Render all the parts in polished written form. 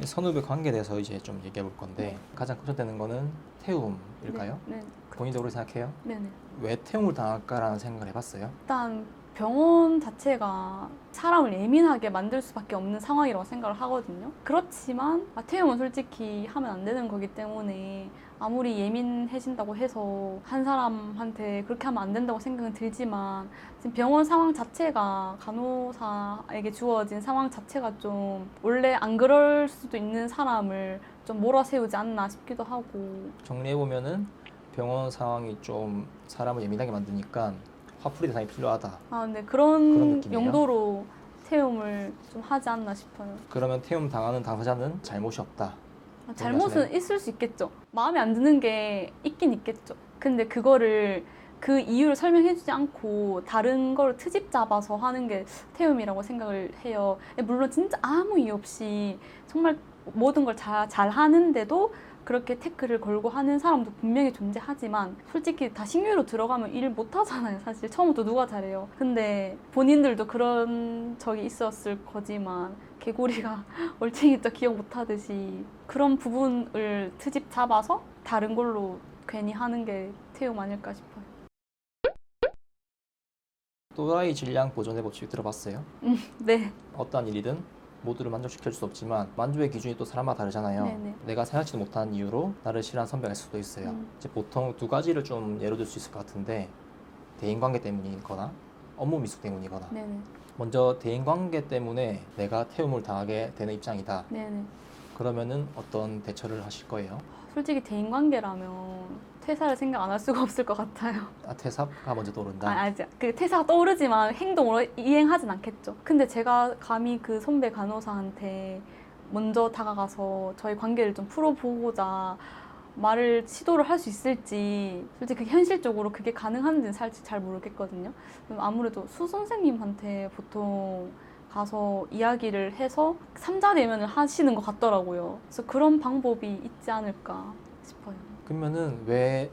선후배 관계에 대해서 이제 좀 얘기해 볼 건데 가장 걱정되는 거는 태움일까요? 네. 본인도 그렇게 생각해요? 네네. 왜 태움을 당할까라는 생각을 해봤어요? 일단 병원 자체가 사람을 예민하게 만들 수밖에 없는 상황이라고 생각을 하거든요. 그렇지만 태움은 솔직히 하면 안 되는 거기 때문에 아무리 예민해진다고 해서 한 사람한테 그렇게 하면 안 된다고 생각은 들지만 지금 병원 상황 자체가 간호사에게 주어진 상황 자체가 좀 원래 안 그럴 수도 있는 사람을 좀 몰아세우지 않나 싶기도 하고. 정리해보면은 병원 상황이 좀 사람을 예민하게 만드니까 화풀이 대상이 필요하다. 근데 그런 그런 느낌이에요? 용도로 태움을 좀 하지 않나 싶어요. 그러면 태움 당하는 당사자는 잘못이 없다. 잘못은 있을 수 있겠죠. 마음에 안 드는 게 있긴 있겠죠. 근데 그거를 그 이유를 설명해주지 않고 다른 걸 트집 잡아서 하는 게 태움이라고 생각을 해요. 물론 진짜 아무 이유 없이 정말 모든 걸 잘 하는데도 그렇게 태클을 걸고 하는 사람도 분명히 존재하지만 솔직히 다 신규로 들어가면 일 못 하잖아요. 사실 처음부터 누가 잘해요. 근데 본인들도 그런 적이 있었을 거지만 개구리가 얼챙이도 기억 못 하듯이 그런 부분을 트집 잡아서 다른 걸로 괜히 하는 게 태움 아닐까 싶어요. 또라이 질량 보존의 법칙 들어봤어요? 네. 어떠한 일이든 모두를 만족시킬 수 없지만 만족의 기준이 또 사람마다 다르잖아요. 네네. 내가 생각지도 못한 이유로 나를 싫어하는 선배가 있을 수도 있어요. 이제 보통 두 가지를 좀 예로 들 수 있을 것 같은데 대인관계 때문이거나 업무 미숙 때문이거나. 네네. 먼저 대인관계 때문에 내가 태움을 당하게 되는 입장이다. 네네. 그러면은 어떤 대처를 하실 거예요? 솔직히 대인관계라면 퇴사를 생각 안 할 수가 없을 것 같아요. 퇴사가 먼저 떠오른다. 아직 그 퇴사가 떠오르지만 행동으로 이행하진 않겠죠. 근데 제가 감히 그 선배 간호사한테 먼저 다가가서 저희 관계를 좀 풀어보고자 말을 시도를 할 수 있을지 솔직히 현실적으로 그게 가능한지는 사실 잘 모르겠거든요. 아무래도 수 선생님한테 보통 가서 이야기를 해서 삼자 내면을 하시는 것 같더라고요. 그래서 그런 방법이 있지 않을까 싶어요. 그러면은 왜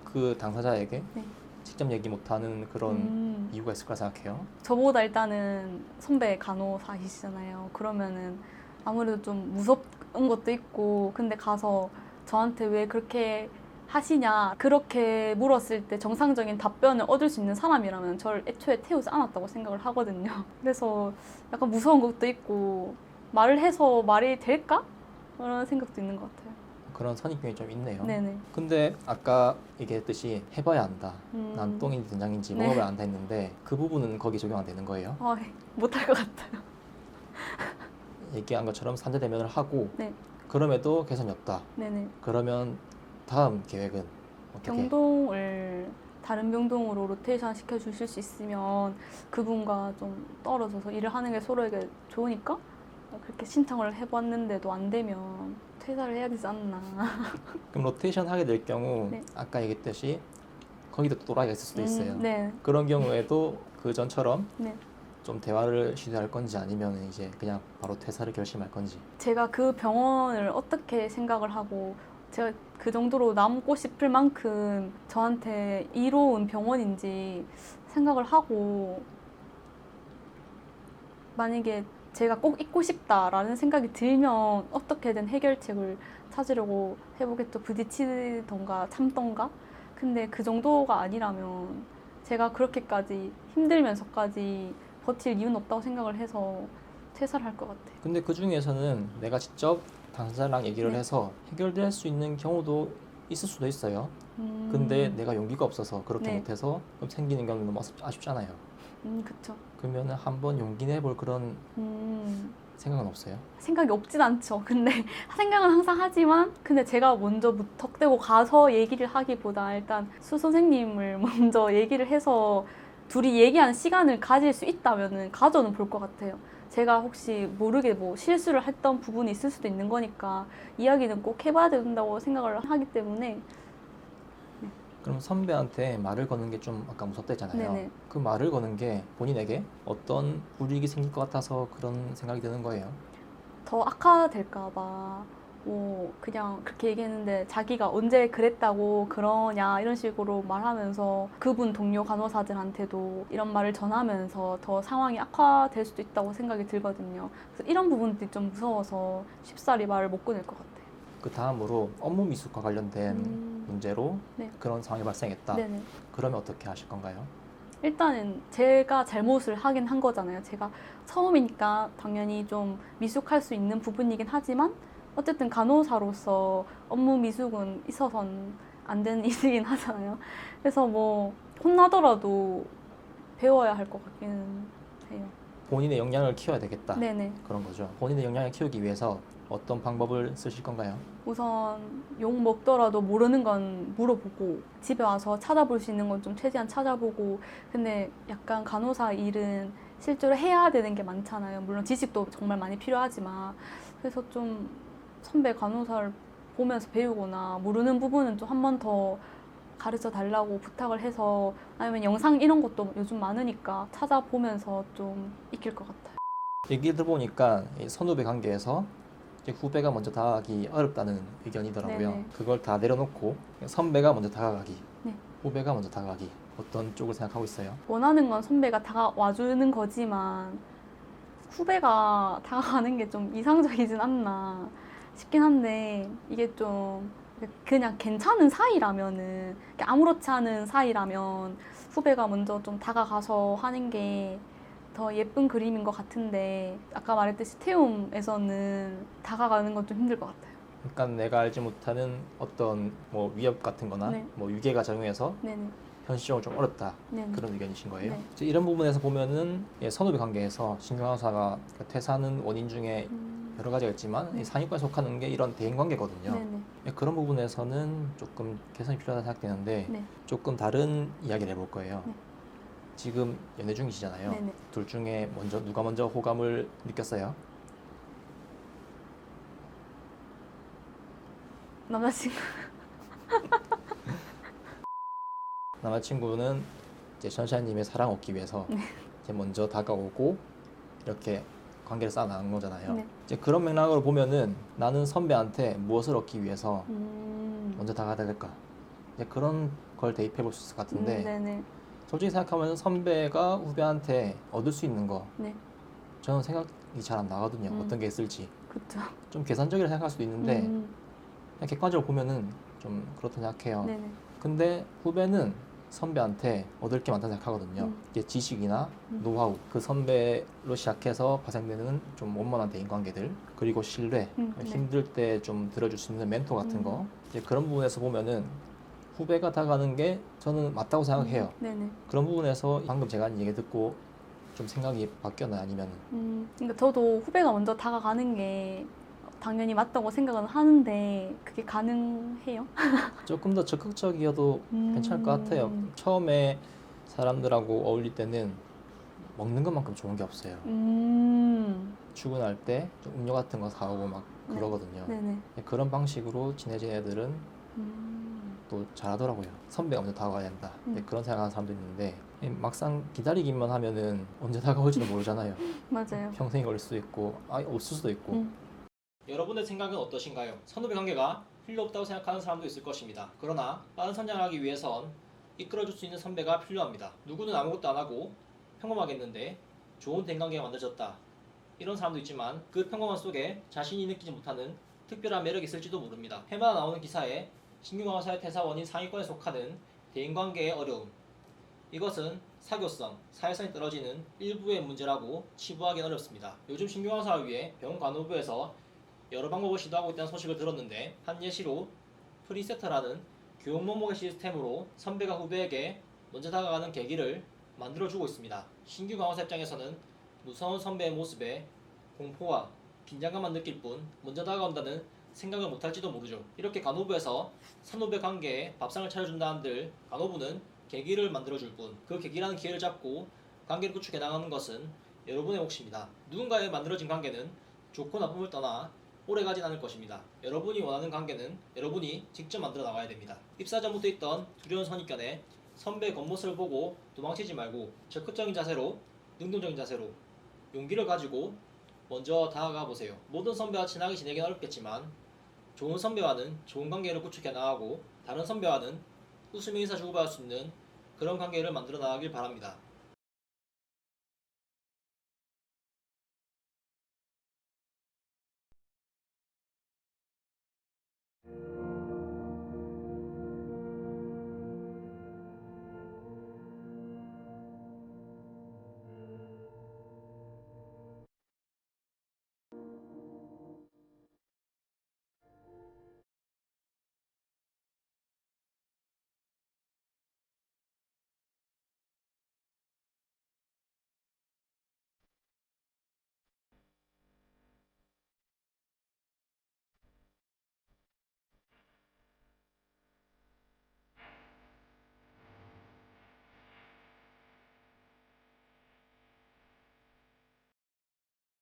그 당사자에게 네. 직접 얘기 못하는 그런 이유가 있을 거라 생각해요? 저보다 일단은 선배 간호사이시잖아요. 그러면은 아무래도 좀 무섭은 것도 있고, 근데 가서 저한테 왜 그렇게 하시냐, 그렇게 물었을 때 정상적인 답변을 얻을 수 있는 사람이라면 저를 애초에 태우지 않았다고 생각을 하거든요. 그래서 약간 무서운 것도 있고, 말을 해서 말이 될까? 그런 생각도 있는 것 같아요. 그런 선입견이 좀 있네요. 네네. 근데 아까 얘기했듯이 해봐야 안다. 난 음. 똥인지 된장인지 네. 먹어봐야 안다 했는데 그 부분은 거기 적용 안 되는 거예요. 못할 것 같아요. 얘기한 것처럼 산재 대면을 하고 네. 그럼에도 개선이 없다. 네네. 그러면 다음 계획은 어떻게? 병동을 다른 병동으로 로테이션 시켜주실 수 있으면 그분과 좀 떨어져서 일을 하는 게 서로에게 좋으니까 그렇게 신청을 해봤는데도 안 되면 퇴사를 해야 되지 않나. 그럼 로테이션 하게 될 경우 네. 아까 얘기했듯이 거기도 또 또라이가 있을 수도 있어요. 네. 그런 경우에도 그 전처럼 네. 좀 대화를 시도할 건지 아니면 이제 그냥 바로 퇴사를 결심할 건지. 제가 그 병원을 어떻게 생각을 하고 제가 그 정도로 남고 싶을 만큼 저한테 이로운 병원인지 생각을 하고 만약에 제가 꼭 있고 싶다라는 생각이 들면 어떻게든 해결책을 찾으려고 해보겠죠. 부딪히던가 참던가. 근데 그 정도가 아니라면 제가 그렇게까지 힘들면서까지 버틸 이유는 없다고 생각을 해서 퇴사를 할 것 같아요. 근데 그 중에서는 내가 직접 당사자랑 얘기를 네. 해서 해결될 수 있는 경우도 있을 수도 있어요. 근데 내가 용기가 없어서 그렇게 네. 못해서 그럼 생기는 경우는 너무 아쉽잖아요. 그쵸. 그러면 한번 용기 내볼 그런 생각은 없어요? 생각이 없진 않죠. 근데 생각은 항상 하지만 근데 제가 먼저 무턱대고 가서 얘기를 하기보다 일단 수 선생님을 먼저 얘기를 해서 둘이 얘기하는 시간을 가질 수 있다면은 가져는 볼 것 같아요. 제가 혹시 모르게 뭐 실수를 했던 부분이 있을 수도 있는 거니까 이야기는 꼭 해봐야 된다고 생각을 하기 때문에. 그럼 선배한테 말을 거는 게 좀 아까 무섭다 했잖아요. 네네. 그 말을 거는 게 본인에게 어떤 불이익이 생길 것 같아서 그런 생각이 드는 거예요. 더 악화될까 봐 뭐 그냥 그렇게 얘기했는데 자기가 언제 그랬다고 그러냐 이런 식으로 말하면서 그분 동료 간호사들한테도 이런 말을 전하면서 더 상황이 악화될 수도 있다고 생각이 들거든요. 그래서 이런 부분들이 좀 무서워서 쉽사리 말을 못 꺼낼 것 같아요. 그 다음으로 업무 미숙과 관련된 문제로 네. 그런 상황이 발생했다. 네네. 그러면 어떻게 하실 건가요? 일단은 제가 잘못을 하긴 한 거잖아요. 제가 처음이니까 당연히 좀 미숙할 수 있는 부분이긴 하지만 어쨌든 간호사로서 업무 미숙은 있어서는 안 되는 일이긴 하잖아요. 그래서 뭐 혼나더라도 배워야 할 것 같기는 해요. 본인의 역량을 키워야 되겠다. 네네. 그런 거죠. 본인의 역량을 키우기 위해서 어떤 방법을 쓰실 건가요? 우선 욕 먹더라도 모르는 건 물어보고 집에 와서 찾아볼 수 있는 건 좀 최대한 찾아보고 근데 약간 간호사 일은 실제로 해야 되는 게 많잖아요. 물론 지식도 정말 많이 필요하지만 그래서 좀 선배 간호사를 보면서 배우거나 모르는 부분은 좀 한 번 더 가르쳐 달라고 부탁을 해서 아니면 영상 이런 것도 요즘 많으니까 찾아보면서 좀 익힐 것 같아요. 얘기 들어보니까 이 선후배 관계에서 이제 후배가 먼저 다가가기 어렵다는 의견이더라고요. 네네. 그걸 다 내려놓고 선배가 먼저 다가가기, 네. 후배가 먼저 다가가기 어떤 쪽을 생각하고 있어요? 원하는 건 선배가 다가와주는 거지만 후배가 다가가는 게 좀 이상적이진 않나 싶긴 한데 이게 좀 그냥 괜찮은 사이라면은 아무렇지 않은 사이라면 후배가 먼저 좀 다가가서 하는 게 더 예쁜 그림인 것 같은데 아까 말했듯이 태움에서는 다가가는 건 좀 힘들 것 같아요. 그러니까 내가 알지 못하는 어떤 뭐 위협 같은 거나 네. 뭐 유괴가 작용해서 네네. 현실적으로 좀 어렵다 네네. 그런 의견이신 거예요? 네. 이제 이런 부분에서 보면은 선후배 관계에서 신경의사가 퇴사하는 원인 중에 여러 가지가 있지만 네. 이 상위과에 속하는 게 이런 대인 관계거든요. 네네. 그런 부분에서는 조금 개선이 필요하다 생각되는데 네. 조금 다른 이야기를 해볼 거예요. 네. 지금 연애 중이시잖아요. 네네. 둘 중에 누가 먼저 호감을 느꼈어요? 남자친구. 남자친구는 이제 선샤님의 사랑 얻기 위해서 네. 이제 먼저 다가오고 이렇게 관계를 쌓아나간 거잖아요. 네. 이제 그런 맥락으로 보면은 나는 선배한테 무엇을 얻기 위해서 먼저 다가가야 될까? 이제 그런 걸 대입해 볼 수 있을 것 같은데 네네. 솔직히 생각하면 선배가 후배한테 얻을 수 있는 거 네. 저는 생각이 잘 안 나거든요. 어떤 게 있을지 그렇죠. 좀 계산적이라 생각할 수도 있는데 그냥 객관적으로 보면은 좀 그렇다 생각해요. 네네. 근데 후배는 선배한테 얻을 게 많다고 생각하거든요. 음. 이게 지식이나 노하우, 그 선배로 시작해서 파생되는 좀 원만한 대인관계들, 그리고 신뢰, 네. 힘들 때 좀 들어줄 수 있는 멘토 같은 거, 음. 이제 그런 부분에서 보면은 후배가 다가가는 게 저는 맞다고 생각해요. 네네. 그런 부분에서 방금 제가 한 얘기 듣고 좀 생각이 바뀌었나요? 아니면은 그러니까 저도 후배가 먼저 다가가는 게 당연히 맞다고 생각은 하는데 그게 가능해요? 조금 더 적극적이어도 괜찮을 것 같아요. 처음에 사람들하고 어울릴 때는 먹는 것만큼 좋은 게 없어요. 출근할 때 좀 음료 같은 거 사오고 막 네. 그러거든요. 네네. 그런 방식으로 친해진 애들은 또 잘하더라고요. 선배가 먼저 다가가야 된다. 그런 생각하는 사람도 있는데 막상 기다리기만 하면은 언제 다가올지도 모르잖아요. 맞아요. 평생이 걸릴 수도 있고 없을 수도 있고. 여러분의 생각은 어떠신가요? 선후배 관계가 필요 없다고 생각하는 사람도 있을 것입니다. 그러나 빠른 성장을 하기 위해선 이끌어줄 수 있는 선배가 필요합니다. 누구는 아무것도 안 하고 평범하겠는데 좋은 대인관계가 만들어졌다. 이런 사람도 있지만 그 평범함 속에 자신이 느끼지 못하는 특별한 매력이 있을지도 모릅니다. 해마다 나오는 기사에 신규간호사의 퇴사 원인 상위권에 속하는 대인관계의 어려움. 이것은 사교성, 사회성이 떨어지는 일부의 문제라고 치부하기는 어렵습니다. 요즘 신규간호사를 위해 병원 간호부에서 여러 방법을 시도하고 있다는 소식을 들었는데 한 예시로 프리세터라는 교육 몸무게 시스템으로 선배가 후배에게 먼저 다가가는 계기를 만들어주고 있습니다. 신규 간호사 입장에서는 무서운 선배의 모습에 공포와 긴장감만 느낄 뿐 먼저 다가온다는 생각을 못할지도 모르죠. 이렇게 간호부에서 선후배 관계에 밥상을 차려준다 한들 간호부는 계기를 만들어줄 뿐 그 계기라는 기회를 잡고 관계를 구축해 나가는 것은 여러분의 몫입니다. 누군가에 만들어진 관계는 좋고 나쁨을 떠나 오래가진 않을 것입니다. 여러분이 원하는 관계는 여러분이 직접 만들어 나가야 됩니다. 입사 전부터 있던 두려운 선입견에 선배의 겉모습을 보고 도망치지 말고 적극적인 자세로 능동적인 자세로 용기를 가지고 먼저 다가가 보세요. 모든 선배와 친하게 지내기는 어렵겠지만 좋은 선배와는 좋은 관계를 구축해 나가고 다른 선배와는 웃으며 인사 주고받을 수 있는 그런 관계를 만들어 나가길 바랍니다.